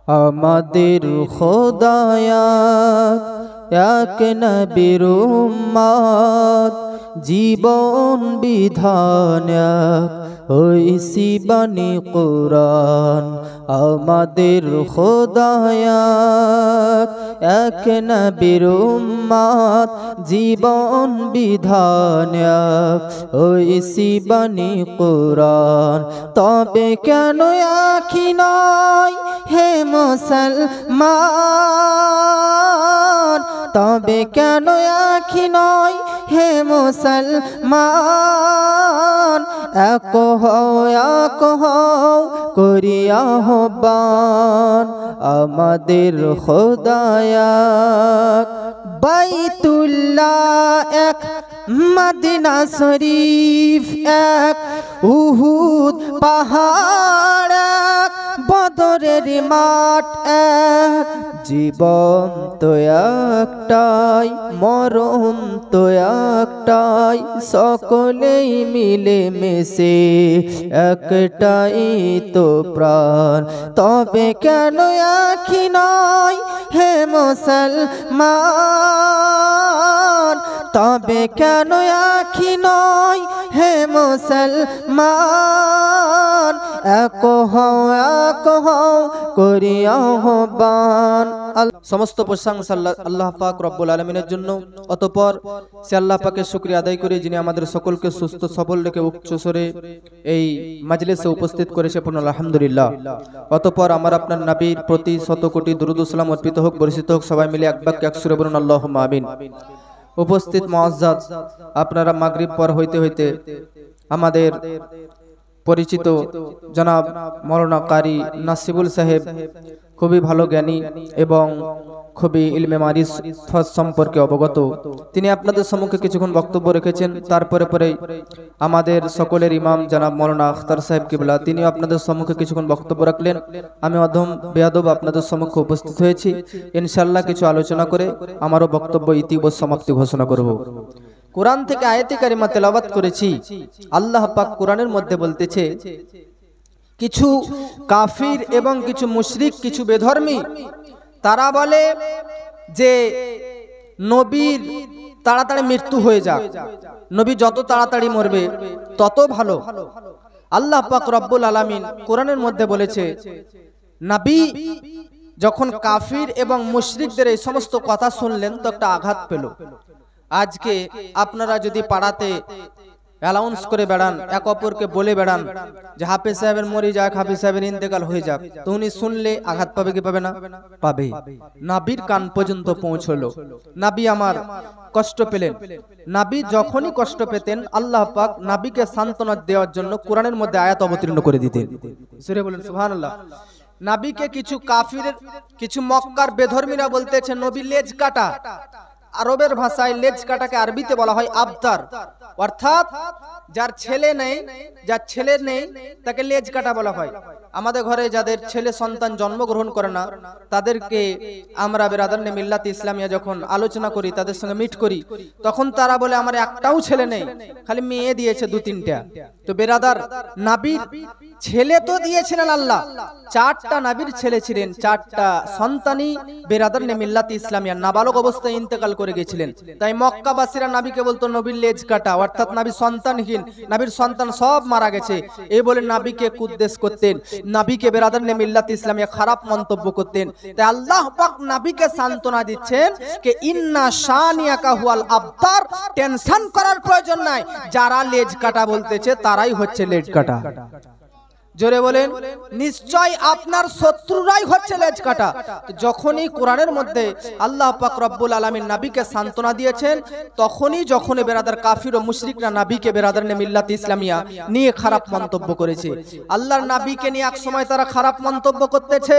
আমাদের খোদায়াত এক নবীর উম্মত, জীবন বিধান হইছি বাণী কুরআন। আমাদের খোদায়াত এক নবীর উম্মত, জীবন বিধান হইছি বাণী কুরআন। তবে কেন আখি নয় হে মুসলমান, তবে কেন আখি নয় হে মুসলমান, এক হও করি আহ্বান। আমাদের খোদায়াত বাইতুল্লাহ এক, মদিনা শরীফ এক, উহুদ পাহাড় এক, বদরের মাঠ এক। জীবন তো একটাই, মরণ তো একটাই, সকলেই মিলে মিশে একটাই তো প্রাণ। তবে কেন আখি নয় হে মুসলমান, তবে কেন আখি নয় হে মুসলমান, এক হও করি আহ্বান। সমস্ত প্রশংসা আল্লাহ পাক রব্বুল আলামিনের জন্য। অতঃপর সে আল্লাহ পাকের শুকরিয়া আদায় করি যিনি আমাদের সকলকে সুস্থ সবল রেখে উচ্চ স্বরে এই মাজলিসে উপস্থিত করেছে, পূর্ণ আলহামদুলিল্লাহ। অতঃপর আমার আপনার নবীর প্রতি শত কোটি দুরূদ ও সালাম অর্পিত হোক, বর্ষিত হোক। সবাই মিলে এক বাক্যে এক সুরে বলুন আল্লাহুম্মা আমিন। উপস্থিত মুআজ্জাজ, আপনারা মাগরিব পর হইতে হইতে আমাদের পরিচিত জনাব মৌলানা কারি নাসিবুল সাহেব খুবই ভালো জ্ঞানী এবং খুবই ইলমে মারিফাত সম্পর্কে অবগত, তিনি আপনাদের সম্মুখে কিছুক্ষণ বক্তব্য রেখেছেন। তারপরে পরে আমাদের সকলের ইমাম জনাব মৌলানা আখতার সাহেব কিবলা, তিনি আপনাদের সম্মুখে কিছুক্ষণ বক্তব্য রাখলেন। আমি অধম বেয়াদব আপনাদের সম্মুখে উপস্থিত হয়েছি। ইনশাআল্লাহ কিছু আলোচনা করে আমারও বক্তব্য ইতি ও সমাপ্তি ঘোষণা করব। কোরআন থেকে আয়াতে কারিমা তেলাওয়াত করেছি। আল্লাহ পাক কোরআনের মধ্যে বলতেছে, কিছু কাফির এবং কিছু মুশরিক, কিছু বেধর্মী, তারা বলে যে নবীর তাড়াতাড়ি মৃত্যু হয়ে যাক, নবী যত তাড়াতাড়ি মরবে তত ভালো। আল্লাহ পাক রব্বুল আলামিন কোরআনের মধ্যে বলেছে, নবী যখন কাফির এবং মুশরিকদের এই সমস্ত কথা শুনলেন তো একটা আঘাত পেল। আজকে আপনারা যদি পাড়াতে অ্যালাউন্স করে বেড়ান, এক অপরকে বলে বেড়ান যে হাফেজ সাহেবের মরে যাক, হাফেজ সাহেবের ইন্তেকাল হয়ে যাক, তো উনি শুনলে আঘাত পাবে কি পাবে না? পাবে। নবীর কান পর্যন্ত পৌঁছলো, নবী আমার কষ্ট পেলেন। নবী যখনই কষ্ট পেতেন আল্লাহ পাক নবীকে সান্ত্বনা দেওয়ার জন্য কোরআনের মধ্যে আয়াত অবতীর্ণ করে দিতেন। সুরে বলেন সুবহানাল্লাহ। নবীকে কিছু কাফির, কিছু মক্কার বেধর্মীরা বলতেছে নবী লেজ কাটা। আরবের ভাষায় লেজ কাটাকে আরবিতে বলা হয় আবতার, অর্থাৎ যার ছেলে নেই তাকে লেজ কাটা বলা হয়। আমাদের ঘরে যাদের ছেলে সন্তান জন্মগ্রহণ করে না তাদেরকে আমরা বেরাদারনে মিল্লাত ইসলামিয়া যখন আলোচনা করি, তাদের সঙ্গে মিট করি, তখন তারা বলে আমার একটাও ছেলে নেই, খালি মেয়ে দিয়েছে 2-3টা। তো বেরাদার, নবীর ছেলে তো দিয়েছিলেন আল্লাহ, 4টা নবীর ছেলে ছিলেন, 4টা সন্তানই বেরাদারনে মিল্লাত ইসলামিয়া নাবালক অবস্থায় ইন্তেকাল করে গেছিলেন। তাই মক্কাবাসীরা নবীকে বলতো নবীর লেজ কাটা, অর্থাৎ নবী সন্তানহীন, নবীর সন্তান সব মারা গেছে, এই বলে নবীকে কুদ্দেস করতেন, নবীকে বেরাদারনে মিল্লাত ইসলামিয়া খারাপ মন্তব্য করতেন। তাই আল্লাহ পাক নবীকে সান্ত্বনা দিচ্ছেন যে ইন্না শানিয়াকা হুয়াল আবতার, টেনশন করার প্রয়োজন নাই, যারা লেজ কাটা বলতেছে তারাই হচ্ছে লেজ কাটা। জোরে বলেন, নিশ্চয় আপনার শত্রুরাই হচ্ছে লেজ কাটা। যখনই কোরআনের মধ্যে আল্লাহ পাক রব্বুল আলামিন নবীকে সান্ত্বনা দিয়েছেন, তখনই যখন বেরাদার কাফির ও মুশরিকরা নবীকে বেরাদারনে মিল্লাত ইসলামিয়া নিয়ে খারাপ মন্তব্য করেছে। আল্লাহর নবীকে নিয়ে এক সময় তারা খারাপ মন্তব্য করতেছে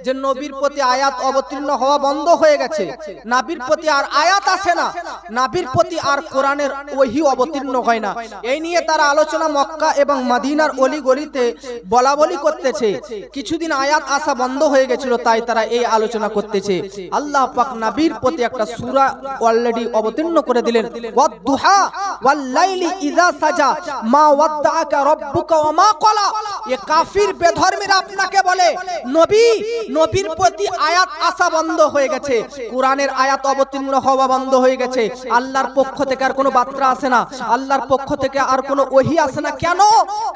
যে নবীর প্রতি আয়াত অবতীর্ণ হওয়া বন্ধ হয়ে গেছে, নবীর প্রতি আর আয়াত আসে না, নবীর প্রতি আর কোরআনের ওহী অবতীর্ণ হয় না। এই নিয়ে তারা আলোচনা মক্কা এবং মদিনার অলি গলিতে বলা বলি করতেছে। কিছুদিন আয়াত আসা বন্ধ হয়ে গেছিল, তাই তারা এই আলোচনা করতেছে। আল্লাহ পাক নবীর প্রতি একটা সূরা অলরেডি অবতীর্ণ করে দিলেন, ওয়াদ-দুহা, ওয়াল লাইলি ইযা সাজা মা ওয়াদ্দাআকা রাব্বুকা ওয়া মা ক্বালা। এ কাফির বেধর্মীরা আপনাকে বলে নবীর প্রতি আয়াত আসা বন্ধ হয়ে গেছে, কোরআনের আয়াত অবতীর্ণ হওয়া বন্ধ হয়ে গেছে, আল্লাহর পক্ষ থেকে আর কোনো বার্তা আসে না, আল্লাহর পক্ষ থেকে আর কোনো ওহী আসে না। কেন?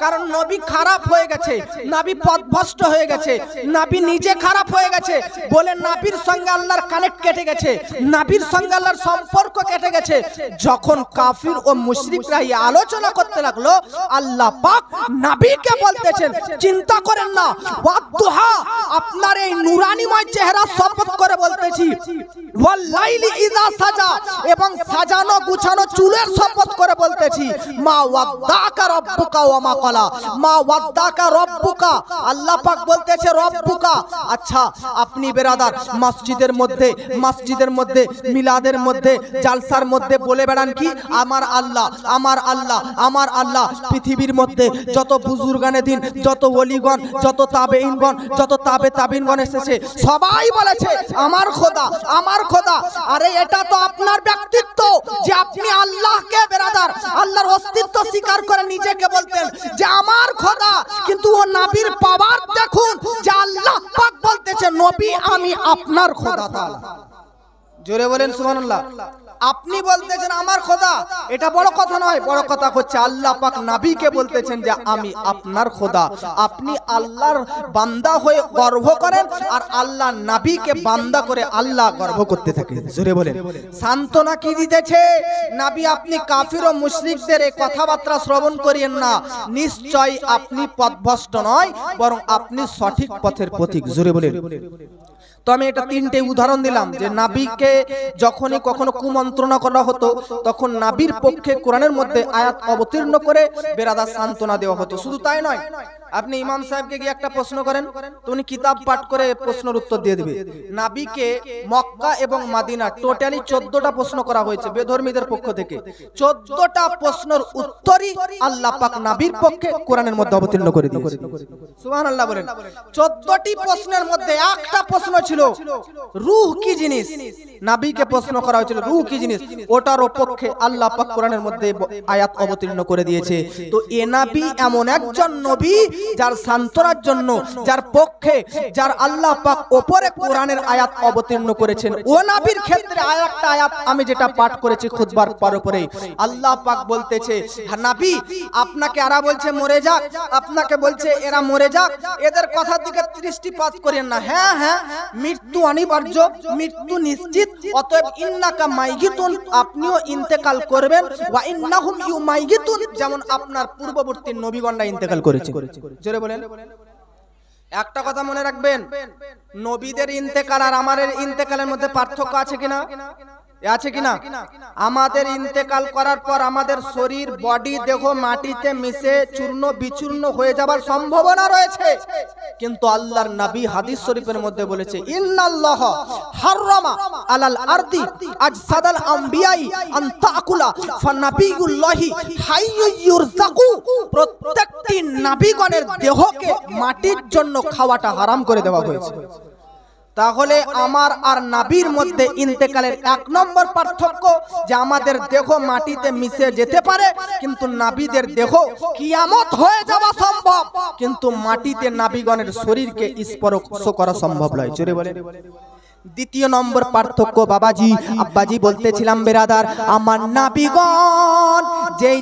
কারণ নবী খারাপ হয়ে গেছে, নবী পথভ্রষ্ট হয়ে গেছে, নবী নিজে খারাপ হয়ে গেছে বলে নবীর সঙ্গে আল্লাহর কানেক্ট কেটে গেছে, নবীর সঙ্গে আল্লাহর সম্পর্ক কেটে গেছে। যখন কাফির ও মুশরিকরা এই আলোচনা করতে লাগলো, আল্লাহ পাক নবীকে বলতেছেন চিন্তা করেন না, ওয়াদুহা আপনার এই নুরানিময় চেহারা শপথ করে বলতেছি, ওয়াল লাইলি ইযা সাজা এবং সাজানো গুছানো চুলের শপথ করে বলতেছি, মা ওয়াদ্দাকা রাব্বুকা ওয়া মা ক্বালা। মা ওয়াদ্দাকা রাব্বুকা, আল্লাহ পাক বলতেছে রব্বুকা। আচ্ছা, আপনি বেরাদার মসজিদের মধ্যে মিলাদের মধ্যে জালসার মধ্যে বলে বেড়ান কি আমার আল্লাহ আমার আল্লাহ আমার আল্লাহ। পৃথিবীর মধ্যে যত বুজুর্গানে দিন, যত ওলিগণ, যত তাবেঈনগণ, যত তাবিনগণ এসেছে সবাই বলেছে আমার খোদা আমার খোদা। আরে এটা তো আপনার ব্যক্তিত্ব যে আপনি আল্লাহকে বেরাদার আল্লাহর অস্তিত্ব স্বীকার করে নিজেকে বলতেন যে আমার খোদা, কিন্তু ও নবীর পাওয়ার দেখুন যে আল্লাহ পাক বলতেছে নবী আমি আপনার খোদা তাআলা। জোরে বলেন সুবহানাল্লাহ। আপনি বলতেছেন আমার খোদা, এটা বড় কথা নয়, বড় কথা হচ্ছে আল্লাহ পাক নবীকে বলতেছেন যে আমি আপনার খোদা। আপনি আল্লাহর বান্দা হয়ে গর্ব করেন আর আল্লাহ নবীকে বান্দা করে আল্লাহ গর্ব করতে থাকে। জোরে বলেন। সান্তনা কি দিতেছে নবী? আপনি কাফির ও মুশরিকদের এই কথাবার্তা শ্রবণ করিয়েন না, নিশ্চয় আপনি পথভ্রষ্ট নয়, বরং আপনি সঠিক পথের পথিক। জোরে বলেন। তো আমি এটা তিনটে উদাহরণ দিলাম যে নবীকে যখনই কখনো কুমন্ত্রণা করা হতো তখন নবীর পক্ষে কোরআনের মধ্যে আয়াত অবতীর্ণ করে বেরাদার সান্ত্বনা দেওয়া হতো। শুধু তাই নয়, আপনি ইমাম সাহেবকে গিয়ে একটা প্রশ্ন করেন তো উনি কিতাব পাঠ করে প্রশ্নের উত্তর দিয়ে দিবে। নবীকে মক্কা এবং মদিনা টোটালি 14টা প্রশ্ন করা হয়েছে বেধর্মীদের পক্ষ থেকে। 14টা প্রশ্নের উত্তরই আল্লাহ পাক নবীর পক্ষে কোরআনের মধ্যে অবতীর্ণ করে দিয়েছে। সুবহানাল্লাহ বলেন। 14টি প্রশ্নের মধ্যে একটা প্রশ্ন ছিল রূহ কি জিনিস। নবীকে প্রশ্ন করা হয়েছিল রূহ কি জিনিস, ওটার পক্ষে আল্লাহ পাক কোরআনের মধ্যে আয়াত অবতীর্ণ করে দিয়েছে। তো এ নবী এমন একজন নবী যার সান্তনার জন্য, যার পক্ষে, যার আল্লাহ পাক উপরে কোরআনের আয়াত অবতীর্ণ করেছেন। ও নবীর ক্ষেত্রে আরেকটা আয়াত আমি যেটা পাঠ করেছি খুতবার পরে আল্লাহ পাক বলতেছে নবী আপনাকে এরা বলছে মরে যাক, আপনাকে বলছে এরা মরে যাক, এদের কথার দিকে দৃষ্টিপাত করেন না। হ্যাঁ হ্যাঁ মৃত্যু অনিবার্য, মৃত্যু নিশ্চিত, অতএব ইন্নাকা মাইয়িতুন আপনিও ইন্তেকাল করবেন, ওয়া ইন্নাহুম ইউমাইয়িতুন যেমন আপনার পূর্ববর্তী নবীগণরা ইন্তেকাল করেছে। জোরে বলেন। একটা কথা মনে রাখবেন, নবীদের ইন্তেকাল আর আমাদের ইন্তেকালের মধ্যে পার্থক্য আছে কিনা? আছে কিনা? আমাদের ইন্তেকাল করার পর আমাদের শরীর, বডি, দেহ মাটিতে মিশে চূর্ণ বিচূর্ণ হয়ে যাবার সম্ভাবনা রয়েছে, কিন্তু আল্লাহর নবী হাদিস শরীফের মধ্যে বলেছে ইন্নাল্লাহ হারামা আলাল আরদি আজসাদাল আমবিয়াই আন তাকুলা ফানাবিয়ুল্লাহি হাইয়্যু ইউরযাকু। প্রত্যেকটি নবীগণের দেহকে মাটির জন্য খাওয়াটা হারাম করে দেওয়া হয়েছে। তাহলে আমার আর নবীর মধ্যে ইন্তেকালের 1 নম্বর পার্থক্য যে আমাদের দেহ মাটিতে মিশে যেতে পারে, কিন্তু নবীদের দেহ কিয়ামত হয়ে যাওয়া সম্ভব, কিন্তু মাটিতে নবীগণের শরীরকে স্পর্শ করা সম্ভব নয়। জোরে বলেন। দ্বিতীয় নম্বর পার্থক্য বাবাজি আব্বাজি বলতেছিলাম বেরাদার, আমার নবীগণ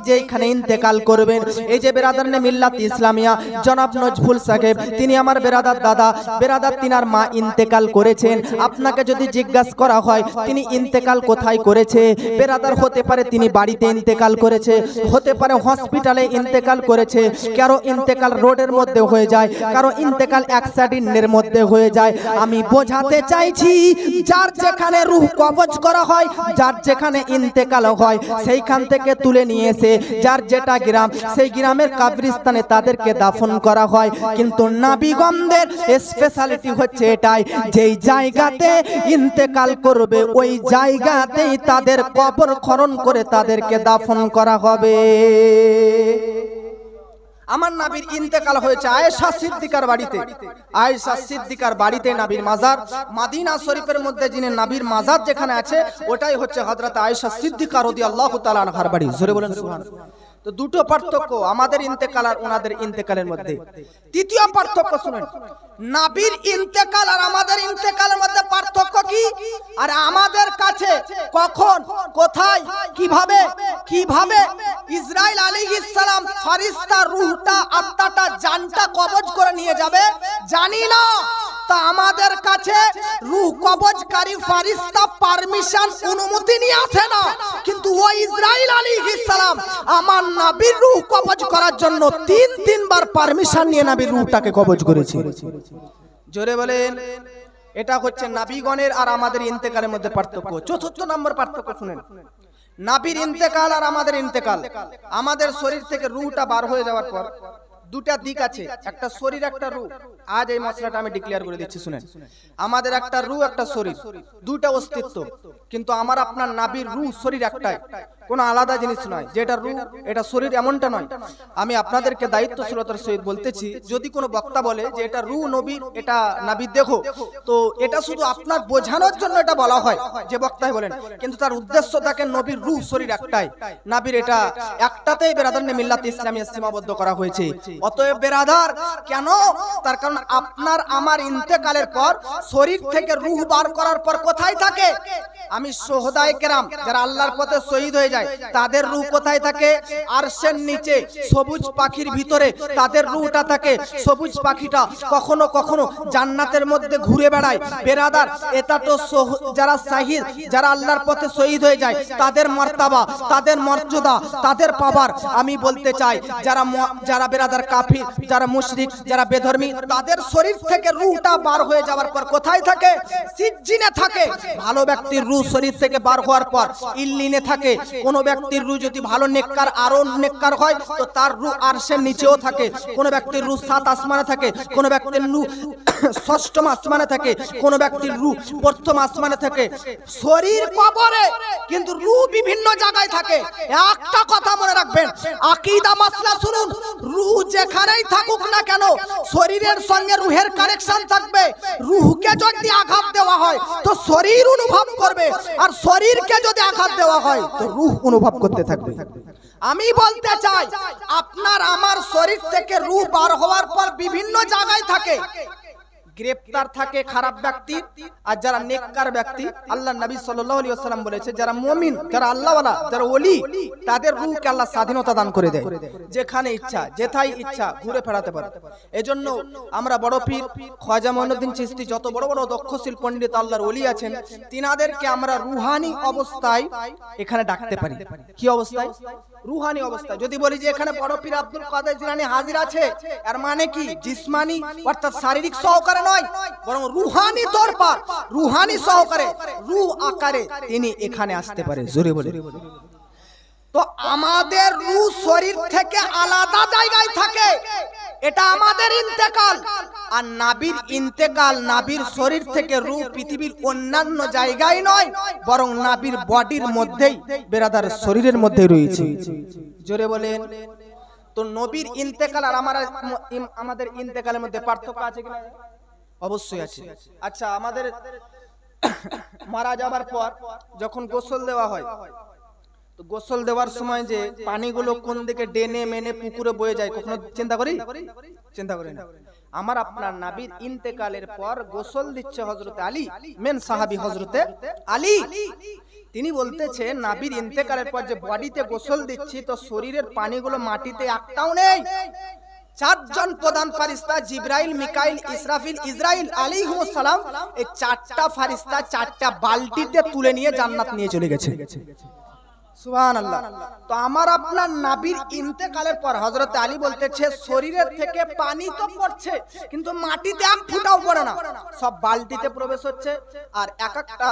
যেইখানে ইন্তেকাল করবেন, এই যে বেরাদার নে মিল্লাত ইসলামিয়া জনাব নজফুল সাহেব, তিনি আমার বেরাদার দাদা, বেরাদার তিনার মা ইন্তেকাল করেছেন। আপনাকে যদি জিজ্ঞাসা করা হয় তিনি ইন্তেকাল কোথায় করেছে, বেরাদার হতে পারে তিনি বাড়িতে ইন্তেকাল করেছে, হতে পারে হসপিটালে ইন্তেকাল করেছে, কারো ইন্তেকাল রোডের মধ্যে হয়ে যায়, কারো ইন্তেকাল অ্যাক্সিডেন্টের মধ্যে হয়ে যায়। আমি বোঝাতে চাইছি যার যেখানে রূহ কবজ করা হয়, যার যেখানে ইন্তেকাল হয়, সেইখান থেকে তুলে নিয়ে এসে যার যেটা গ্রাম, সেই গ্রামের কবরস্থানে তাদেরকে দাফন করা হয়। কিন্তু নবীগণদের স্পেশালিটি হচ্ছে এটাই, যেই জায়গাতে ইন্তেকাল করবে ওই জায়গাতেই তাদের কবর খনন করে তাদেরকে দাফন করা হবে। আমার নবীর ইন্তেকাল হয়েছে আয়েশা সিদ্দিকার বাড়িতে। আয়েশা সিদ্দিকার বাড়িতে নবীর মাজার। মদিনা শরীফের মধ্যে যিনি নবীর মাজার যেখানে আছে ওটাই হচ্ছে হযরত আয়েশা সিদ্দিকা রাদিয়াল্লাহু তাআলা আনহার বাড়ি। জোরে বলেন সুবহানাল্লাহ। তো দুটো পার্থক্য আমাদের ইন্তেকাল আর ওনাদের ইন্তেকালের মধ্যে। তৃতীয় পার্থক্য শুনেন, নবীর ইন্তেকাল আর আমাদের ইন্তেকালের মধ্যে পার্থক্য কি, আর আমাদের কাছে কখন, কোথায়, কিভাবে ইসরাইল আলাইহিস সালাম ফেরেশতা রূহটা, আত্মাটা, জানটা কবজ করে নিয়ে যাবে জানি না। তা আমাদের কাছে রূহ কবজকারী ফেরেশতা পারমিশন, অনুমতি নিয়ে আসে না, কিন্তু ওই ইসরাইল আলাইহিস সালাম আমার নবীর রূহ কবজ করার জন্য তিনবার পারমিশন নিয়ে নবীর রূহটাকে কবজ করেছে। জোরে বলেন। এটা হচ্ছে নবীগণের আর আমাদের ইন্তেকালের মধ্যে পার্থক্য। চতুর্থ নম্বর পার্থক্য শুনেন, নবীর ইন্তেকাল আর আমাদের ইন্তেকাল। আমাদের শরীর থেকে রূহটা বার হয়ে যাওয়ার পর দুটা দিক আছে, একটা শরীর একটা রূহ। আজ এই মশলাটা আমি ডিক্লেয়ার করে দিচ্ছি শুনেন, আমাদের একটা রূহ একটা শরীর, দুটা অস্তিত্ব, কিন্তু আমার আপনার নবীর রূহ শরীর একটাই, কোনো আলাদা জিনিস নয়। যেটা রূহ এটা শরীর এমনটা নয়। আমি আপনাদেরকে দায়িত্বশীলতার সহিত বলতেছি, যদি কোনো বক্তা বলে যে এটা রূহ নবীর, এটা নবীর দেখো, তো এটা শুধু আপনার বোঝানোর জন্য এটা বলা হয় যে বক্তাই বলেন, কিন্তু তার উদ্দেশ্য থাকে নবীর রূহ শরীর একটাই, নবীর এটা একটাতেই বেরাদার মিল্লাত ইসলামিয়া সীমাবদ্ধ করা হয়েছে। অতএব বেরাদার কেন, তার কারণ আপনার আমার ইন্তেকালের পর শরীর থেকে রূহ বার করার পর কোথায় থাকে? আমি সোহদায়ে কেরাম যারা আল্লাহর পথে শহীদ হয়ে যায় তাদের রূহ কোথায় থাকে? আরশের নিচে সবুজ পাখির ভিতরে তাদের রূহটা থাকে। সবুজ পাখিটা কখনো কখনো জান্নাতের মধ্যে ঘুরে বেড়ায়। বেরাদার এটা তো যারা শাহিদ, যারা আল্লাহর পথে শহীদ হয়ে যায় তাদের মর্তাবা, তাদের মর্যাদা, তাদের পাওয়ার আমি বলতে চাই। যারা বেরাদার কাফির, যারা মুশরিক, যারা বেধর্মী, তাদের শরীর থেকে রূহটা বার হয়ে যাওয়ার পর কোথায় থাকে? সিজ্জিনে থাকে। ভালো ব্যক্তির রূহ শরীর থেকে বার হওয়ার পর ইল্লিনে থাকে। কোন ব্যক্তির রূহ যদি ভালো নেককার, আরো নেককার হয় তো তার রূহ আরশের নিচেও থাকে। কোন ব্যক্তির রূহ 7 আসমানে থাকে, কোন ব্যক্তির রূহ 6ম আসমানে থাকে, কোন ব্যক্তির রূহ 1ম আসমানে থাকে। শরীর কবরে, কিন্তু রূহ বিভিন্ন জায়গায় থাকে। একটা কথা মনে রাখবেন, আকীদা মাসলা শুনুন, রূহ যেখানেই থাকুক না কেন শরীরের সঙ্গে রূহের কানেকশন থাকবে। রূহকে যদি আঘাত দেওয়া হয় তো শরীর অনুভব করবে, আর শরীরকে যদি আঘাত দেওয়া হয় তো রূহ অনুভব করতে থাকবে। আমি বলতে চাই আপনার আমার শরীর থেকে রূহ বার হওয়ার পর বিভিন্ন জায়গায় থাকে। গ্রেফতার থাকে খারাপ ব্যক্তি, আর যারা নেককার ব্যক্তি, আল্লাহ নবী সাল্লাল্লাহু আলাইহি ওয়াসাল্লাম বলেছে যারা মুমিন, যারা আল্লাহওয়ালা, যারা ওলি, তাদের রূহকে আল্লাহ স্বাধীনতা দান করে দেয়, যেখানে ইচ্ছা যেথায় ইচ্ছা ঘুরে ফেরাতে পারে। এজন্য আমরা বড় পীর খাজা মঈনুদ্দিন চিশতি, যত বড় বড় দক্ষশীল পণ্ডিত আল্লাহর ওলি আছেন, তিনাদেরকে আমরা রুহানি অবস্থায় এখানে ডাকতে পারি। কি অবস্থায়? রুহানি অবস্থা। যদি বলি যে এখানে বড় পীর আব্দুল কাদের জিলানী হাজির আছে, এর মানে কি জিসমানি অর্থাৎ শারীরিক সহকারে নয়, বরং রুহানি তরফ, রুহানি সহকারে, রূহ আকারে তিনি এখানে আসতে পারে। জোরে বলে। তো আমাদের রূহ শরীর থেকে আলাদা জায়গায় থাকে, এটা আমাদের ইন্তেকাল। আর নাবির ইন্তেকাল, নাবির শরীর থেকে রূহ পৃথিবীর অন্যান্য জায়গায় নয়, বরং নাবির বডির মধ্যেই, বেরাদার শরীরের মধ্যে রয়েছে। জোরে বলেন। তো নবীর ইন্তেকাল আর আমাদের ইন্তেকালের মধ্যে পার্থক্য আছে কিনা? অবশ্যই আছে। আচ্ছা, আমাদের মারা যাবার পর যখন গোসল দেওয়া হয়, তো গোসল দেওয়ার সময় যে পানিগুলো কোন দিকে ডেনে মেনে পুকুরে বয়ে যায়, কখনো চিন্তা করি? চিন্তা করি না। আমার আপনার নবীর ইন্তেকালের পর গোসল দিচ্ছে হযরতে আলী, মেন সাহাবী হযরতে আলী। তিনি বলতেছে নবীর ইন্তেকালের পর যে বডিতে গোসল দিচ্ছি, তো শরীরের পানিগুলো মাটিতে একটাও নেই। 4 জন প্রধান ফেরেশতা জিবরাইল, মিকাইল, ইসরাফিল, ইসরাইল আলাইহিস সালাম, এই 4টা ফেরেশতা 4টা বালতিতে তুলে নিয়ে জান্নাত নিয়ে চলে গেছে। সুবহানাল্লাহ। তো আমার আপনার নবীর ইন্তেকালের পর হযরত আলী বলতেছে শরীরের থেকে পানি তো পড়ছে, কিন্তু মাটিতে এক ফোঁটাও পড়ে না, সব বালতিতে প্রবেশ হচ্ছে। আর এক একটা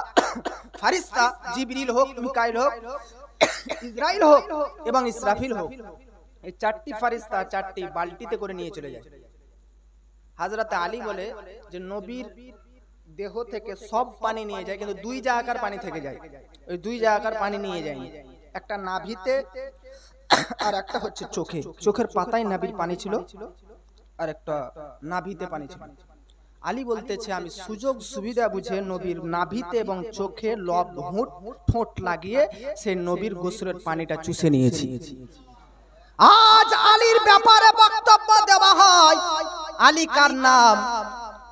ফেরেশতা, জিবরিল হোক, মিকাইল হোক, ইসরাইল হোক এবং ইসরাফিল হোক, এই 4টি ফেরেশতা 4টি বালতিতে করে নিয়ে চলে যায়। হযরত আলী বলে যে নবীর দেহ থেকে সব পানি নিয়ে যায়, কিন্তু 2 জায়গার পানি থেকে যায়। ওই 2 জায়গার পানি নিয়ে যায়, একটা নাভিতে আর একটা হচ্ছে চোখে, চোখের পাতায় নাভির পানি ছিল, আর একটা নাভিতে পানি ছিল। আলী বলতেছে আমি সুযোগ সুবিধা বুঝে নবীর নাভিতে এবং চোখে লব ঠোঁট লাগিয়ে সেই নবীর গোসলের পানিটা চুষে নিয়েছি। আজ আলীর ব্যাপারে বক্তব্য দেওয়া হয়, আলী কার নাম?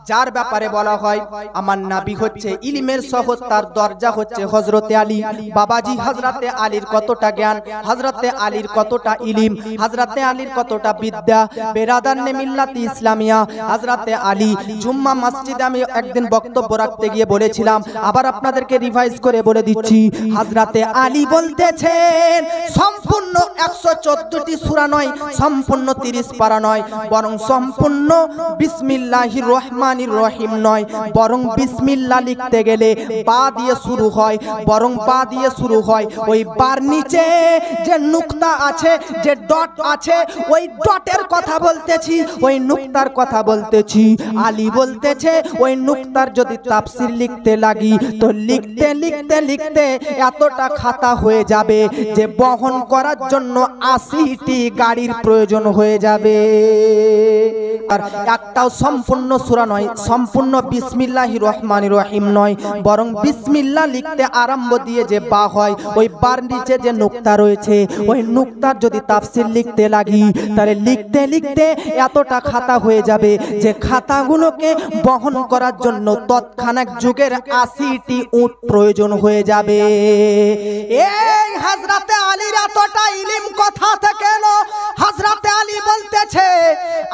যার ব্যাপারে বলা হয় আমার নাবি হচ্ছে ইলমের শহর, তার দরজা হচ্ছে হযরতে আলী। বাবাজি হযরতে আলীর কতটা জ্ঞান, হযরতে আলীর কতটা ইলম, হযরতে আলীর কতটা বিদ্যা। বেরাদারনে মিল্লাতি ইসলামিয়া হযরতে আলী। জুম্মা মসজিদে আমি একদিন বক্তব্য রাখতে গিয়ে বলেছিলাম, আবার আপনাদেরকে রিভাইজ করে বলে দিচ্ছি। হযরতে আলী বলতেছেন সম্পূর্ণ 114টি সূরা নয়, সম্পূর্ণ 30 পারা নয়, বরং সম্পূর্ণ বিসমিল্লাহির রহমানির রহিম নয়, বরং বিসমিল্লাহ লিখতে গেলে বা দিয়ে শুরু হয়, বরং বা দিয়ে শুরু হয়। ওই বার নিচে যে নুকতা আছে, যে ডট আছে, ওই ডটের কথা বলতেছি, ওই নুকতার কথা বলতেছি। আলী বলতেছে ওই নুকতার যদি তাফসীর লিখতে লাগি তো লিখতে লিখতে লিখতে এতটা খাতা হয়ে যাবে যে বহন করার জন্য 80টি গাড়ির প্রয়োজন হয়ে যাবে। আর একটাও সম্পূর্ণ সূরা নয়, সম্পূর্ণ বিসমিল্লাহির রহমানির রহিম নয়, বরং বিসমিল্লাহ লিখতে আরম্ভ দিয়ে যে বা হয়, ওই বার নিচে যে নুকতা রয়েছে, ওই নুকতার যদি তাফসীর লিখতে লাগি তাহলে লিখতে লিখতে এতটা খাতা হয়ে যাবে যে খাতাগুলোকে বহন করার জন্য তৎক্ষণাৎ যুগের 80টি উট প্রয়োজন হয়ে যাবে। এই হযরতে আলীর এতটা ইলম কথা থেকে এলো। হযরতে আলী বলতেছে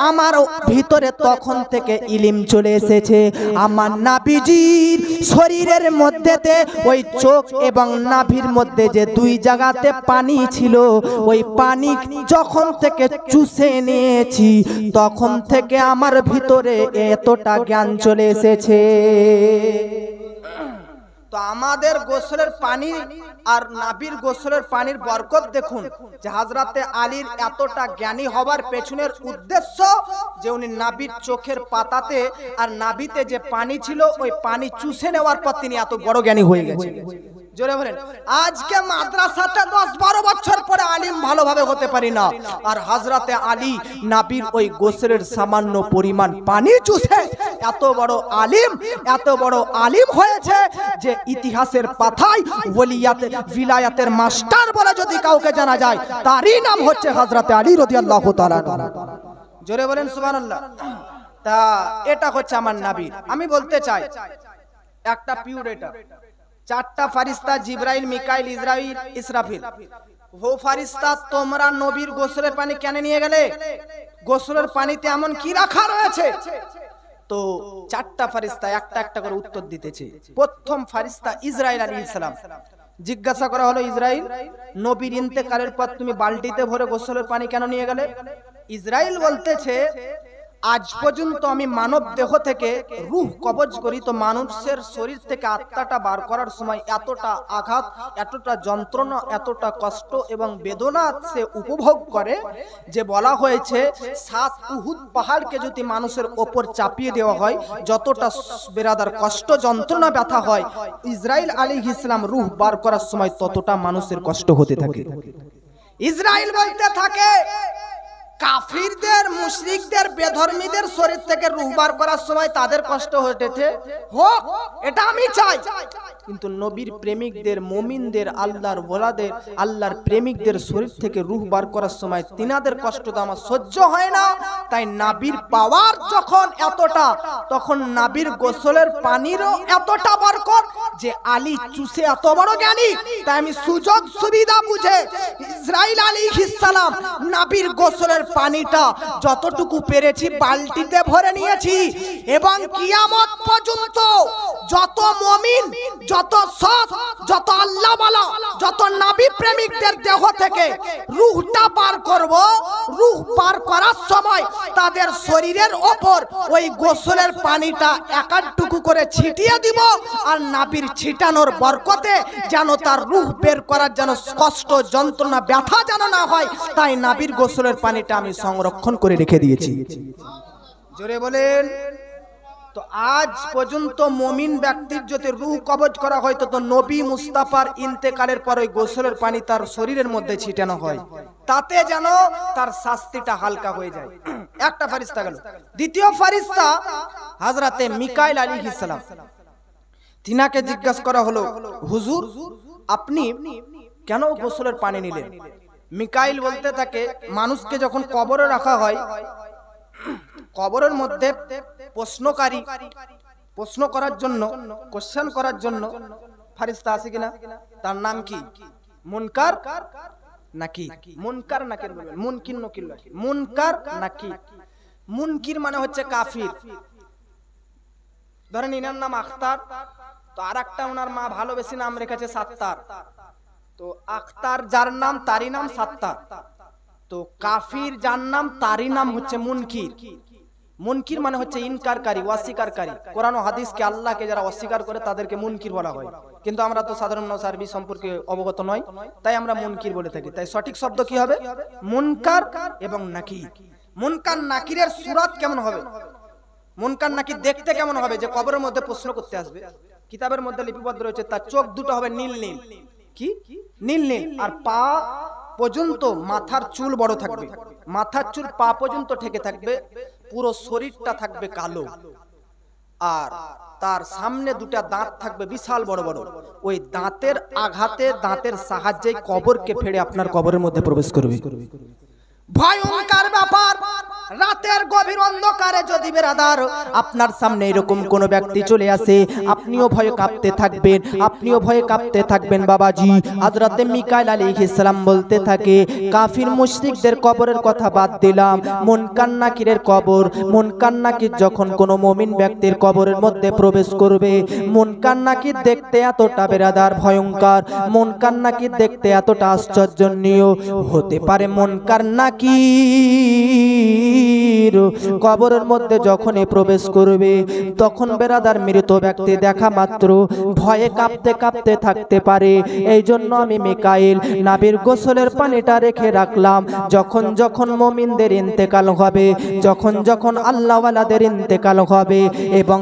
আমার ভিতরে তখন থেকে ইলম চলে এসেছে। আমার নাবিজির শরীরের মধ্যেতে ওই চোখ এবং নাভির মধ্যে যে দুই জায়গাতে পানি ছিল, ওই পানি যখন থেকে চুষে নিয়েছি তখন থেকে আমার ভিতরে এতটা জ্ঞান চলে এসেছে। তো আমাদের গোসলের পানি আর নাবির গোসলের পানির বরকত দেখুন যে হযরতে আলীর এতটা জ্ঞানী হবার পেছনের উদ্দেশ্য যে উনি নাবির চোখের পাতাতে আর নাভিতে যে পানি ছিল ওই পানি চুষে নেওয়ার পর তিনি এত বড় জ্ঞানী হয়ে গেছেন। জোরে বলেন। আজকে মাদ্রাসাতে 10-12 বছর পরে আলিম ভালোভাবে হতে পারি না, আর হযরতে আলী নাবির ওই গোসলের সামান্য পরিমাণ পানি চুষে এত বড় আলিম হয়েছে যে ইতিহাসের পাতায় ওলিয়াতের ভিলায়াতের মাস্টার বলে যদি কাউকে জানা যায় তারই নাম হচ্ছে হযরতে আলী রাদিয়াল্লাহু তাআলা। জোরে বলেন সুবহানাল্লাহ। তা এটা হচ্ছে আমার নবী। আমি বলতে চাই একটা পিউরেটা, 4টা ফারিস্তা জিবরাইল, মিকাইল, ইসরাইল, ইসরাফিল। ও ফারিস্তা তোমরা নবীর গোসলের পানি কেন নিয়ে গেলে? গোসলের পানিতে এমন কি রাখা রয়েছে? তো 4টা ফারিস্তা একটা একটা করে উত্তর দিতেছে। প্রথম ফারিস্তা ইসরাইল আলাইহিস সালাম। জিজ্ঞাসা করা হলো, ইসরাইল নবীর ইন্তেকালের পর তুমি বালতিতে ভরে গোসলের পানি কেন নিয়ে গেলে? ইসরাইল বলতেছে আজ পর্যন্ত আমি মানব দেহ থেকে রূহ কবজ করি, তো মানুষের শরীর থেকে আত্মাটা বার করার সময় এতটা আঘাত, এতটা যন্ত্রণা, এতটা কষ্ট এবং বেদনা সে উপভোগ করে যে বলা হয়েছে 7 উহুদ পাহাড়কে যদি মানুষের ওপর চাপিয়ে দেওয়া হয় যতটা বেরাদার কষ্ট, যন্ত্রণা, ব্যথা হয়, ইসরাইল আলাইহিস সালাম রূহ বার করার সময় ততটা মানুষের কষ্ট হতে থাকে। ইসরাইল বলতে থাকে কাফিরদের, মুশরিকদের, বেধর্মীদের শরীর থেকে রূহ বার করার সময় তাদের কষ্ট হতেছে হোক, এটা আমি চাই, কিন্তু নবীর প্রেমিকদের, মুমিনদের, আল্লাহর ওলাদের, আল্লাহর প্রেমিকদের শরীর থেকে রূহ বার করার সময় তিনাদের কষ্টটা আমার সহ্য হয় না। তাই নাবির পাওয়ার যখন এতটা, তখন নাবির গোসলের পানিরও এতটা বরকত যে আলী চুষে এত বড় জ্ঞানী। তাই আমি সুযোগ সুবিধা বুঝে ইসরাইল আলাইহিস সালাম নাবির গোসলের পানিটা যতটুকু পেরেছি বালতিতে ভরে নিয়েছি, এবং কিয়ামত পর্যন্ত যত মুমিন, যত সৎ, যত আল্লাহওয়ালা, যত নবী প্রেমিকদের দেহ থেকে রূহটা বার করব, রূহ বার করার সময় তাদের শরীরের ওপর ওই গোসলের পানিটা একটুকু করে ছিটিয়ে দিব, আর নাবির ছিটানোর বরকতে যেন তার রূহ বের করার যেন কষ্ট, যন্ত্রণা, ব্যথা যেন না হয়, তাই নাবির গোসলের পানিটা আমি সংরক্ষণ করে রেখে দিয়েছি। জোরে বলেন। তো আজ পর্যন্ত মুমিন ব্যক্তির যদি রূহ কবজ করা হয় তো নবী মুস্তাফার ইন্তেকালের পর ওই গোসলের পানি তার শরীরের মধ্যে ছিটানো হয়, তাতে যেন তার শাস্তিটা হালকা হয়ে যায়। একটা ফেরেশতা গেল। দ্বিতীয় ফেরেশতা হযরতে মিকাইল আলাইহিস সালাম, তিনাকে জিজ্ঞাসা করা হলো, হুজুর আপনি কেন গোসলের পানি নিলেন? মিকাইল বলতে থাকে, মানুষকে যখন কবরে রাখা হয়, কবরের মধ্যে প্রশ্ন করার জন্য, কোশ্চেন করার জন্য ফেরেশতা আছে কিনা? তার নাম কি? মুনকার নাকির। মুনকার নাকির বলবেন, মুনকির নকির নয়, মুনকার নাকির। মুনকির মানে হচ্ছে কাফির। ধরেন ইনার নাম আখতার, তো আর একটা ওনার মা ভালোবেসে নাম রেখেছে সাত্তার, তো আখতার যার নাম তারই নাম সাত্তার। তো কাফির যার নাম তারই নাম হচ্ছে মুনকির। মুনকির মানে হচ্ছে ইনকারকারী, অস্বীকারী। কোরআন ও হাদিসকে, আল্লাহকে যারা অস্বীকার করে তাদেরকে মুনকির বলা হয়। কিন্তু আমরা তো সাধারণ সার্ভিস সম্পর্কে অবগত নয়, তাই আমরা মুনকির বলে থাকি। তাই সঠিক শব্দ কি হবে? মুনকার এবং নাকির। মুনকার নাকিরের সূরত কেমন হবে? মুনকার নাকির দেখতে কেমন হবে? যে কবরের মধ্যে প্রশ্ন করতে আসবে, কিতাবের মধ্যে লিপিবদ্ধ রয়েছে তার চোখ দুটো হবে নীল নীল। কি? নীল নীল। আর পা পর্যন্ত মাথার চুল বড় থাকবে, মাথার চুল পা পর্যন্ত ঠেকে থাকবে, পুরো শরীরটা থাকবে কালো, আর তার সামনে দুটা দাঁত থাকবে বিশাল বড় বড়। ওই দাঁতের আঘাতে, দাঁতের সাহায্যে কবরকে ফেড়ে আপনার কবরের মধ্যে প্রবেশ করবে। ভয়ঙ্কর ব্যাপার। রাতের গভীর অন্ধকারে যদি বেরাদার আপনার সামনে এরকম কোন ব্যক্তি চলে আসে, আপনিও ভয়ে কাঁপতে থাকবেন, আপনিও ভয়ে কাঁপতে থাকবেন। বাবাজি হযরতে মিকাইল আলাইহিস সালাম বলতে থাকে, কাফির মুশরিকদের কবরের কথা বাদ দিলাম, মুনকার নাকিরের কবর। মুনকার নাকির যখন কোন মুমিন ব্যক্তির কবরের মধ্যে প্রবেশ করবে, মুনকার নাকির দেখতে এতটা বেরাদার ভয়ঙ্কর, মুনকার নাকির দেখতে এতটা আশ্চর্যজনীয় হতে পারে। মুনকার নাকির কবরের মধ্যে যখনই প্রবেশ করবে, তখন বেরাদার মৃত ব্যক্তি দেখা মাত্র ভয়ে কাঁপতে কাঁপতে থাকতে পারে। এই জন্য আমি মিকাইল নাবির গোসলের পানিটা রেখে রাখলাম। যখন যখন মুমিনদের ইন্তেকাল হবে, যখন যখন আল্লাহওয়ালাদের ইন্তেকাল হবে, এবং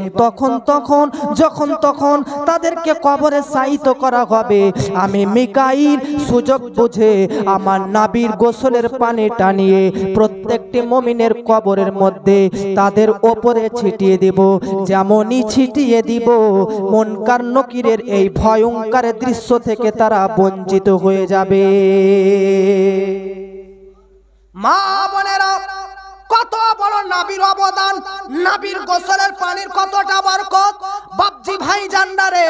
যখন তখন তাদেরকে কবরে শায়িত করা হবে, আমি মিকাইল সুযোগ বুঝে আমার নাবির গোসলের পানি টানিয়ে প্রত্যেকটি মুমিনের কবরের মধ্যে তাদের ওপরে ছিটিয়ে দিব। যেমনই ছিটিয়ে দিব, মুনকার নকিরের এই ভয়ঙ্কর দৃশ্য থেকে তারা বঞ্চিত হয়ে যাবে। মা বোনেরা, কত বড় নাবির অবদান, নাবির গোসলের পানির কতটা বরকত। বাপজি ভাই জান্নারে,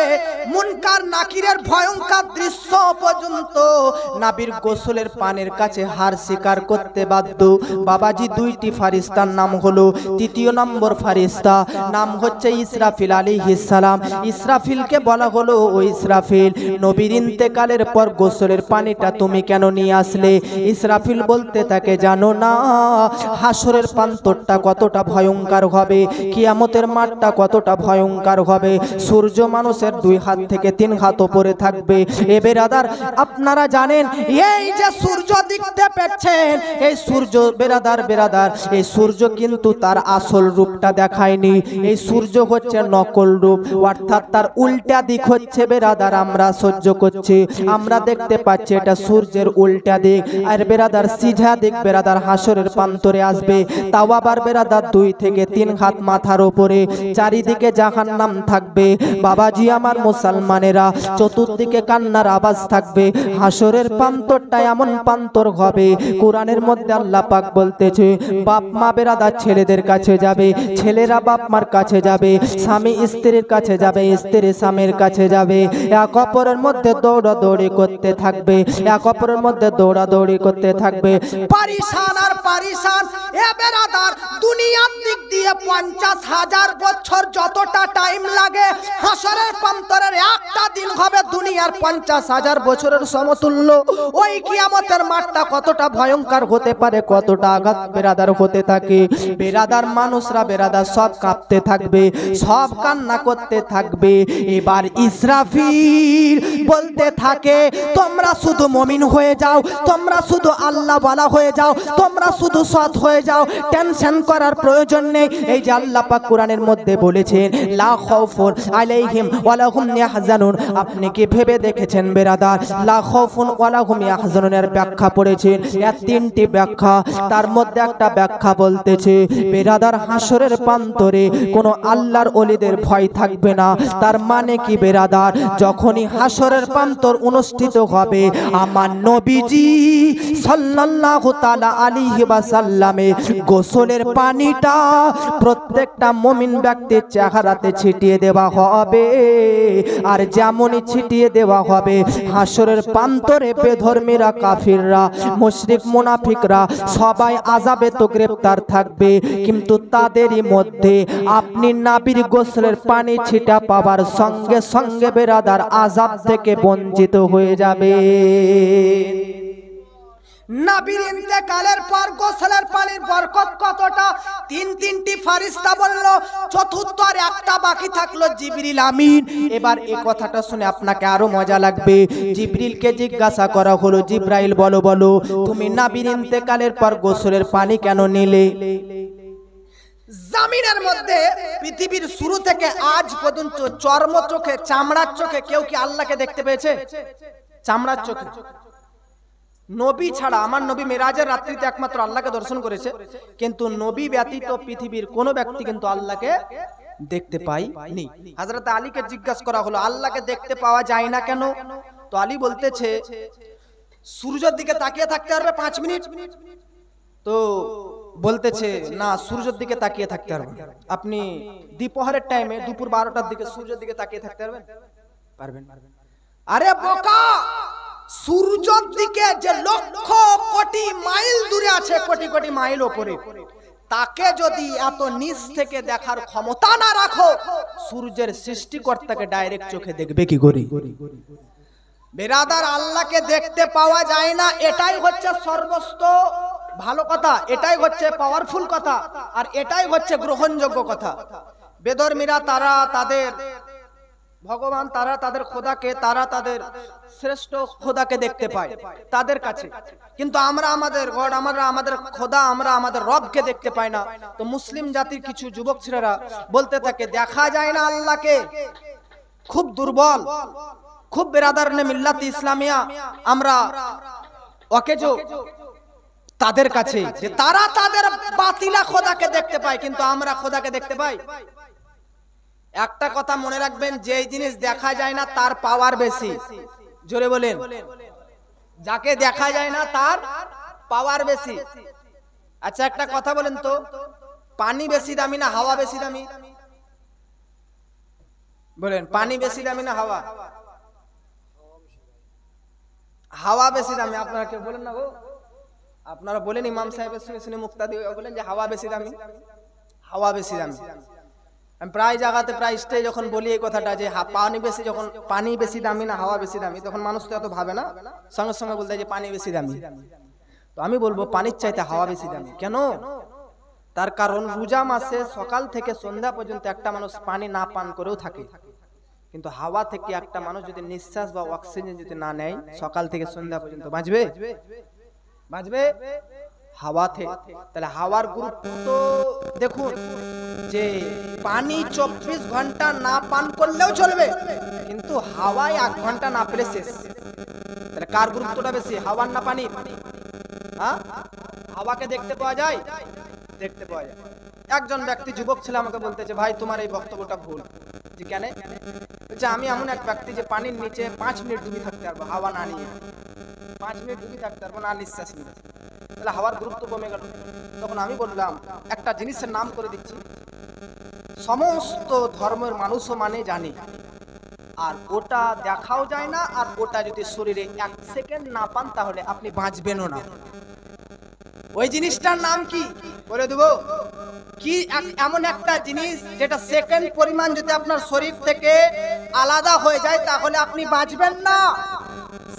মুনকার নাকিরের ভয়ঙ্কর দৃশ্য পর্যন্ত নাবির গোসলের পানির কাছে হার স্বীকার করতে বাধ্য। বাবাজি দুইটি ফারিস্তার নাম হলো, তৃতীয় নম্বর ফারিস্তা নাম হচ্ছে ইসরাফিল আলাইহিস সালাম। ইসরাফিলকে বলা হলো, ও ইসরাফিল, নবীর ইন্তেকালের পর গোসলের পানিটা তুমি কেন নিয়ে আসলে? ইসরাফিল বলতে থাকে, জানো না হাসরের প্রান্তরটা কতটা ভয়ঙ্কর হবে, কিয়ামতের মাঠটা কতটা ভয়ঙ্কর হবে। সূর্য মানুষের 2 হাত থেকে 3 হাত উপরে থাকবে। এ বেরাদার, আপনারা জানেন এই যে সূর্য দেখতে পাচ্ছেন, এই সূর্য বেরাদার এই সূর্য কিন্তু তার আসল রূপটা দেখায়নি। এই সূর্য হচ্ছে নকল রূপ, অর্থাৎ তার উল্টা দিক হচ্ছে বেরাদার আমরা সহ্য করছি, আমরা দেখতে পাচ্ছি এটা সূর্যের উল্টা দিক। আর বেরাদার সিধা দিক বেরাদার হাসরের প্রান্তরে আসবে, তাও আবার বেরাদার 2 থেকে 3 হাত মাথার উপরে। চারিদিকে জাহান্নাম থাকবে। বাবাজি আমার মুসলমানেরা, চতুর্দিকে কান্নার আওয়াজ থাকবে। হাসরের প্রান্তরটা এমন প্রান্তর হবে, কোরআনের মধ্যে আল্লাহ পাক বলতেছে, বাপ মা বেরাদার ছেলেদের কাছে যাবে, ছেলেরা বাপ মার কাছে যাবে, স্বামী স্ত্রীর কাছে যাবে, স্ত্রী স্বামীর কাছে যাবে। এক অপরের মধ্যে দৌড়াদৌড়ি করতে থাকবে, এক অপরের মধ্যে দৌড়াদৌড়ি করতে থাকবে। পারিশান আর পারিশান। এ বেরাদার, দুনিয়ার দিক দিয়ে 50,000 বছর যতটা টাইম লাগে, হাসরের প্রান্তরের একটা দিন হবে দুনিয়ার 50,000 বছরের সমতুল্য। ওই কিয়ামতের মাঠটা কতটা ভয়ঙ্কর হতে পারে, কতটা আঘাত বেরাদার হতে থাকে। বেরাদার মানুষরা বেরাদার সব কাঁপতে থাকবে, সব কান্না করতে থাকবে। এবার ইসরাফিল বলতে থাকে, তোমরা শুধু মুমিন হয়ে যাও, তোমরা শুধু আল্লাহ ওয়ালা হয়ে যাও, তোমরা শুধু সৎ হয়ে যাও, টেনশন করার প্রয়োজন নেই। এই যে আল্লাহ পাক কোরআনের মধ্যে বলেছেন লা খাউফুন আলাইহিম ওয়ালা হুম ইয়াহজানুন। আপনি কি ভেবে দেখেছেন বেরাদার, লা খাউফুন ওয়ালা হুম ইয়াহজানুন এর ব্যাখ্যা পড়েছেন? এর তিনটি ব্যাখ্যা, তার মধ্যে একটা ব্যাখ্যা বলতেছে বেরাদার হাসরের প্রান্তরে কোনো আল্লাহর ওলিদের ভয় থাকবে না। তার মানে কি বেরাদার, যখনই হাসরের প্রান্তর অনুষ্ঠিত হবে, আমার নবীজি সাল্লাল্লাহু তাআলা আলাইহি ওয়াসাল্লামে গোসলের পানিটা প্রত্যেকটা মুমিন ব্যক্তির চেহারাতে ছিটিয়ে দেওয়া হবে। আর যেমনই ছিটিয়ে দেওয়া হবে, হাসরের প্রান্তরে বেধর্মীরা, কাফিররা, মুশরিক, মুনাফিকরা সবাই আযাবে তো গ্রেফতার থাকবে, কিন্তু তাদেরই মধ্যে আপনি নাবির গোসলের পানি ছিটা পাওয়ার সঙ্গে সঙ্গে বেরাদার আযাব থেকে বঞ্চিত হয়ে যাবে। নবীর ইন্তেকালের পর গোসলের পানির বরকত কতটা? তিনটি ফেরেশতা বলল, চতুর্থ আর একটা বাকি থাকলো জিবরিল আমিন। এবার এই কথাটা শুনে আপনাকে আরো মজা লাগবে। জিবরিলকে জিজ্ঞাসা করা হলো, জিবরাইল বলো বলো, তুমি নবীর ইন্তেকালের পর গোসলের পানি কেন নিলে? জামিনের মধ্যে পৃথিবীর শুরু থেকে আজ পর্যন্ত চর্ম চোখে, চামড়ার চোখে কেউ কি আল্লাহকে দেখতে পেয়েছে? চামড়ার চোখে নবী ছাড়া, আমার নবী মেরাজের রাত্রিতে একমাত্র আল্লাহকে দর্শন করেছে, কিন্তু নবী ব্যতীত পৃথিবীর কোন ব্যক্তি কিন্তু আল্লাহকে দেখতে পায়নি। হযরত আলীকে জিজ্ঞাসা করা হলো, আল্লাহকে দেখতে পাওয়া যায় না কেন? তো আলী বলতেছে, সূর্যের দিকে তাকিয়ে থাকতে পারবে 5 মিনিট? তো বলতেছে, না, সূর্যের দিকে তাকিয়ে থাকতে পারবেন। আপনি দ্বিপ্রহরের টাইমে দুপুর 12টার দিকে সূর্যের দিকে তাকিয়ে থাকতে পারবেন? পারবেন? আরে বোকা, সূর্যের দিকে যে লক্ষ কোটি মাইল দূরে আছে, কোটি কোটি মাইল উপরে, তাকে যদি এত নিচ থেকে দেখার ক্ষমতা না রাখো, সূর্যের সৃষ্টিকর্তাকে ডাইরেক্ট চোখে দেখবে কি করে? বেরাদার, আল্লাহকে দেখতে পাওয়া যায় না, এটাই হচ্ছে সর্বস্ত ভালো কথা, এটাই হচ্ছে পাওয়ারফুল কথা, আর এটাই হচ্ছে গ্রহণযোগ্য কথা। বেধর্মীরা তারা তাদের ভগবান, তারা তাদের খোদাকে, তারা তাদের শ্রেষ্ঠ খোদাকে দেখতে পায় তাদের কাছে, কিন্তু আমরা আমাদের গড, আমরা আমাদের খোদা, আমরা আমাদের রবকে দেখতে পাই না। তো মুসলিম জাতির কিছু যুবক ছেলেরা বলতে থাকে, দেখা যায় না আল্লাহকে, খুব দুর্বল, খুব বেরাদার নে মিল্লাত ইসলামিয়া, আমরা অকেজো তাদের কাছে, যে তারা তাদের বাতিলা খোদাকে দেখতে পায়, কিন্তু আমরা খোদাকে দেখতে পাই। একটা কথা মনে রাখবেন, যে জিনিস দেখা যায় না তার পাওয়ার বেশি। জোরে বলেন, যাকে দেখা যায় না তার পাওয়ার বেশি। আচ্ছা একটা কথা বলেন তো, পানি বেশি দামি না হাওয়া বেশি দামি? বলেন, পানি বেশি দামি না হাওয়া? হাওয়া বেশি দামি। আপনারা কেউ বলেন না গো? আপনারা বলেন, ইমাম সাহেবের শুনে শুনে মুক্তাদি বলেন যে হাওয়া বেশি দামি, হাওয়া বেশি দামি। আমি প্রায় জায়গাতে, প্রায় স্টেজে যখন বলি এই কথাটা, যে পানি বেশি, যখন পানি বেশি দামি না হাওয়া বেশি দামি, তখন মানুষ তো এত ভাবে না, সঙ্গে সঙ্গে বলতে যে পানি বেশি দামি। তো আমি বলবো পানির চাইতে হাওয়া বেশি দামি। কেন? তার কারণ রোজা মাসে সকাল থেকে সন্ধ্যা পর্যন্ত একটা মানুষ পানি না পান করেও থাকে, কিন্তু হাওয়া থেকে একটা মানুষ যদি নিঃশ্বাস বা অক্সিজেন যদি না নেয়, সকাল থেকে সন্ধ্যা পর্যন্ত বাঁচবে? বাঁচবে হাওয়াতে। তাহলে হাওয়ার গুরুত্ব দেখুন, যে পানি 24 ঘন্টা না পান করলেও চলবে, কিন্তু হাওয়ায় 1 ঘন্টা না পেলে শেষ। তাহলে কার গুরুত্বটা বেশি, হাওয়ার না পানির? হ্যাঁ, হাওয়াকে দেখতে পাওয়া যায়, দেখতে পাওয়া যায়। একজন ব্যক্তি, যুবক ছেলে, আমাকে বলতেছে, ভাই তোমার এই বক্তব্যটা ভুল। যে কেন? বলছে, আমি এমন এক ব্যক্তি যে পানির নিচে 5 মিনিট ডুবে থাকতে পারবো, হাওয়া না নিয়ে 5 মিনিট ডুবে থাকতে পারবো না, নিঃশ্বাস নিয়ে। তাহলে হাওয়ার গুরুত্ব কমে গেল। তখন আমি বললাম, একটা জিনিসের নাম করে দিচ্ছি, সমস্ত ধর্মের মানুষও মানে জানে, আর ওটা দেখাও যায় না, আর ওটা যদি শরীরে 1 সেকেন্ড না পান তাহলে আপনি বাঁচবেনও না। ওই জিনিসটার নাম কি বলে দেবো? কি এমন একটা জিনিস যেটা সেকেন্ড পরিমাণ যদি আপনার শরীর থেকে আলাদা হয়ে যায় তাহলে আপনি বাঁচবেন না,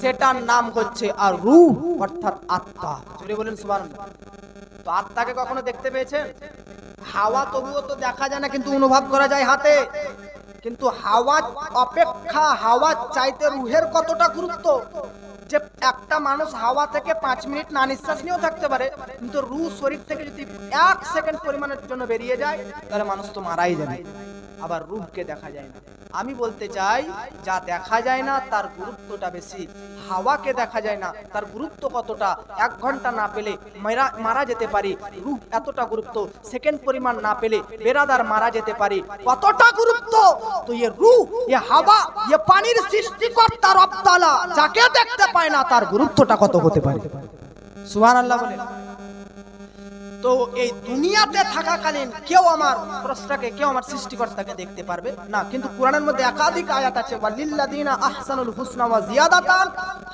সেটার নাম হচ্ছে আর রূহ অর্থাৎ আত্মা। জোরে বলেন সুবহানাল্লাহ। তো আত্মাকে কখনো দেখতে পেয়েছেন? হাওয়া তবুও তো দেখা যায় না, কিন্তু অনুভব করা যায় হাতে। কিন্তু হাওয়া অপেক্ষা, হাওয়া চাইতে রুহের কতটা গুরুত্ব, যে একটা মানুষ হাওয়া থেকে 5 মিনিট না নিঃশ্বাস নিয়েও থাকতে পারে, কিন্তু রুহ শরীর থেকে যদি 1 সেকেন্ড পরিমাণের জন্য বেরিয়ে যায় তাহলে মানুষ তো মারাই যাবে। আবার রুহকে দেখা যায় না। আমি বলতে চাই, যা দেখা যায় না তার গুরুত্বটা বেশি। হাওয়াকে দেখা যায় না, তার গুরুত্ব কতটা। 1 ঘন্টা না পেলে মারা যেতে পারি, রূহ এতটা গুরুত্ব। সেকেন্ড পরিমাণ না পেলে বেরাদার মারা যেতে পারি, কতটা গুরুত্ব। তো ये রূহ, ये হাওয়া, ये পানির সৃষ্টিকর্তা রব তাআলা যাকে দেখতে পায় না তার গুরুত্বটা কত হতে পারে। সুবহানাল্লাহ বলে। তো এই দুনিয়াতে থাকাকালীন কেউ আমার স্রষ্টাকে, কেউ আমার সৃষ্টিকর্তাকে দেখতে পারবে না, কিন্তু কোরআনের মধ্যে একাধিক আয়াত আছে, ওয়ালিল্লাযিনা আহসানুল হুসনা ওয়া জিয়াদাতান।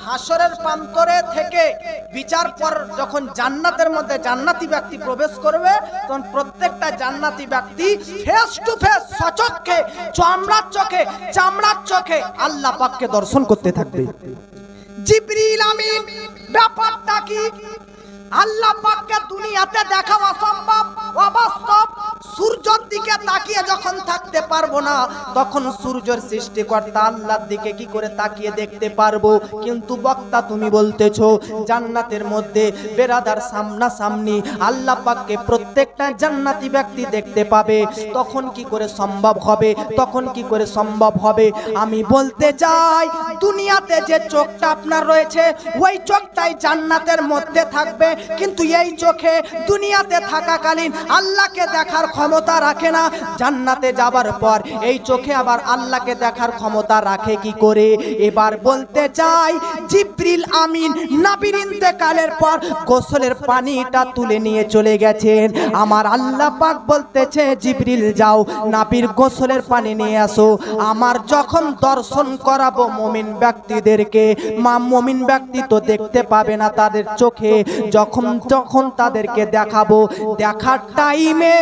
হাসরের প্রান্তরে থেকে বিচার পর যখন জান্নাতের মধ্যে জান্নাতি ব্যক্তি প্রবেশ করবে, তখন প্রত্যেকটা জান্নাতি ব্যক্তি ফেস টু ফেস, সচক্ষে, চামড়ার চোখে আল্লাহ পাককে দর্শন করতে থাকবে। জিবরিল আমিন, ব্যাপারটা কি? আল্লাহ পাককে দুনিয়াতে দেখা অসম্ভব, অবাস্তব। সূর্যের দিকে তাকিয়ে যখন থাকতে পারবো না, তখন সূর্যের সৃষ্টিকর্তা আল্লাহর দিকে কি করে তাকিয়ে দেখতে পারবো? কিন্তু বক্তা তুমি বলতেছো জান্নাতের মধ্যে বেরাদার সামনাসামনি আল্লাহ পাককে প্রত্যেকটা জান্নাতি ব্যক্তি দেখতে পাবে, তখন কি করে সম্ভব হবে? তখন কি করে সম্ভব হবে? আমি বলতে চাই, দুনিয়াতে যে চোখটা আপনার রয়েছে ওই চোখটাই জান্নাতের মধ্যে থাকবে, কিন্তু এই চোখে দুনিয়াতে থাকাকালীন আল্লাহকে দেখার ক্ষমতা রাখে না। জান্নাতে যাবার পর এই চোখে আবার আল্লাহকে দেখার ক্ষমতা রাখে কি করে? এবার বলতে চাই, জিবরিল আমিন নবীর ইন্তেকালের পর গোসলের পানিটা তুলে নিয়ে চলে গেছেন। আমার আল্লাহ পাক বলতেছে, জিবরিল যাও নবীর গোসলের পানি নিয়ে আসো। আমার যখন দর্শন করাবো মুমিন ব্যক্তিদেরকে, মুমিন ব্যক্তি তো দেখতে পাবে না তাদের চোখে, যখন তাদেরকে দেখাবো, দেখার টাইমে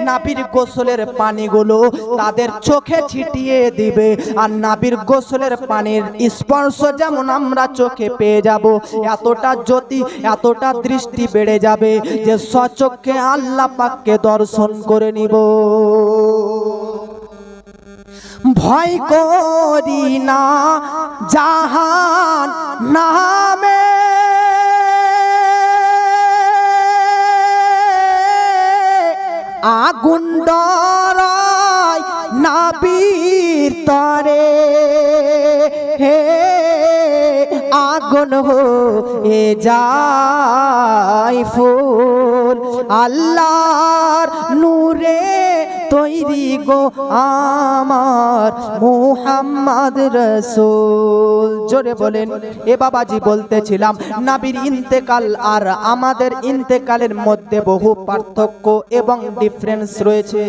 নাবির গোসলের পানিগুলো তাদের চোখে ছিটিয়ে দিবে। আর নাবির গোসলের পানির স্পর্শ যেমন আমরা চোখে পেয়ে যাব, এতটা জ্যোতি, এতটা দৃষ্টি বেড়ে যাবে যে সচক্ষে আল্লাহ পাককে দর্শন করে নিব। ভয় করি না জাহান নামে, আগুন ডরায় নাবির তরে, হে আগুন হয়ে যায় ফুল, আল্লাহর নূরে তৈরি গো আমার মুহাম্মদ রাসূল। জোরে বলেন। এ বাবাজি বলতেছিলাম, নবীর ইন্তেকাল আর আমাদের ইন্তেকালের মধ্যে বহু পার্থক্য এবং ডিফারেন্স রয়েছে।